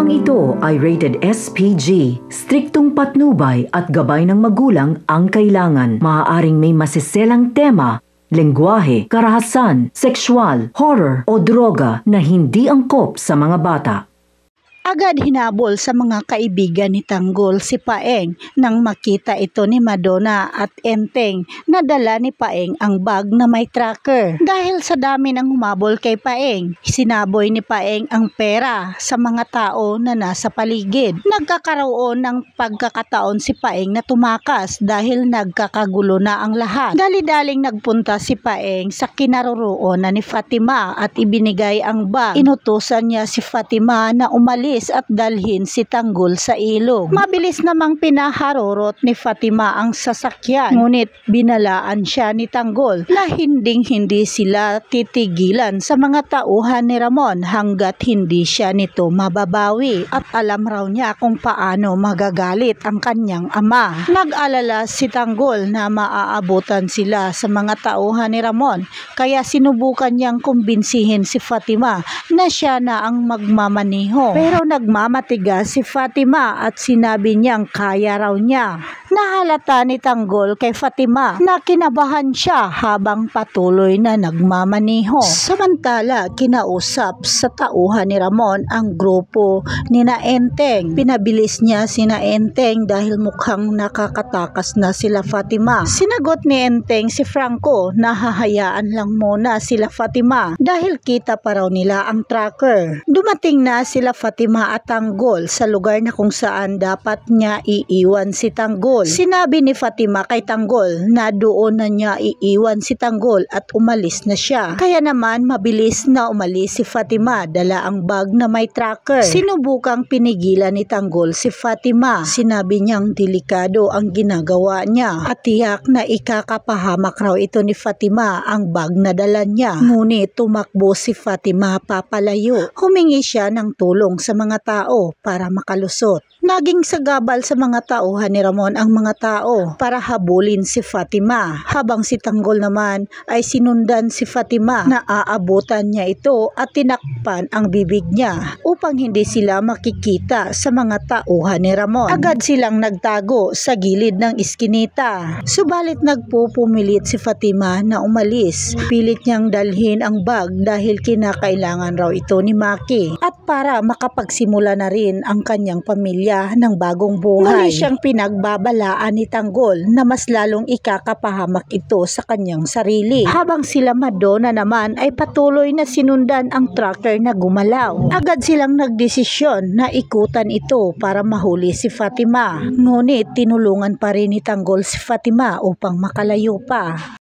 Programang ito ay rated SPG. Striktong patnubay at gabay ng magulang ang kailangan. Maaaring may masiselang tema, lengguwahe, karahasan, sexual, horror o droga na hindi angkop sa mga bata. Agad hinabol sa mga kaibigan ni Tanggol si Paeng nang makita ito ni Madonna at Enteng na dala ni Paeng ang bag na may tracker. Dahil sa dami ng humabol kay Paeng, sinaboy ni Paeng ang pera sa mga tao na nasa paligid. Nagkakaroon ng pagkakataon si Paeng na tumakas dahil nagkakagulo na ang lahat. Dali-daling nagpunta si Paeng sa kinaroroonan ni Fatima at ibinigay ang bag. Inutusan niya si Fatima na umalis at dalhin si Tanggol sa ilog. Mabilis namang pinaharurot ni Fatima ang sasakyan, ngunit binalaan siya ni Tanggol na hindi sila titigilan sa mga tauhan ni Ramon hanggat hindi siya nito mababawi, at alam raw niya kung paano magagalit ang kanyang ama. Nag-alala si Tanggol na maaabutan sila sa mga tauhan ni Ramon, kaya sinubukan niyang kumbinsihin si Fatima na siya na ang magmamaniho. Pero nagmamatigas si Fatima at sinabi niyang kaya raw niya. Nahalata ni Tanggol kay Fatima na kinabahan siya habang patuloy na nagmamaniho. Samantala, kinausap sa tauhan ni Ramon ang grupo ni Enteng. Pinabilis niya sina Enteng dahil mukhang nakakatakas na sila Fatima. Sinagot ni Enteng si Franco na hahayaan lang muna sila Fatima dahil kita pa raw nila ang tracker. Dumating na sila Fatima at Tanggol sa lugar na kung saan dapat niya iiwan si Tanggol. Sinabi ni Fatima kay Tanggol na doon na niya iiwan si Tanggol at umalis na siya. Kaya naman mabilis na umalis si Fatima, dala ang bag na may tracker. Sinubukang pinigilan ni Tanggol si Fatima. Sinabi niyang delikado ang ginagawa niya at tiyak na ikakapahamak raw ito ni Fatima ang bag na dala niya. Ngunit tumakbo si Fatima papalayo. Humingi siya ng tulong sa mga tao para makalusot. Naging sagabal sa mga tauhan ni Ramon ang mga tao para habulin si Fatima, habang si Tanggol naman ay sinundan si Fatima na aabutan niya ito at tinakpan ang bibig niya upang hindi sila makikita sa mga tauhan ni Ramon. Agad silang nagtago sa gilid ng iskinita. Subalit nagpupumilit si Fatima na umalis. Pilit niyang dalhin ang bag dahil kinakailangan raw ito ni Maki at para makapagsimula na rin ang kanyang pamilya ng bagong buhay. Muli siyang pinagbabalaan ni Tanggol na mas lalong ikakapahamak ito sa kanyang sarili. Habang sila Madonna naman ay patuloy na sinundan ang tracker na gumalaw. Agad silang nagdesisyon na ikutan ito para mahuli si Fatima. Ngunit tinulungan pa rin ni Tanggol si Fatima upang makalayo pa.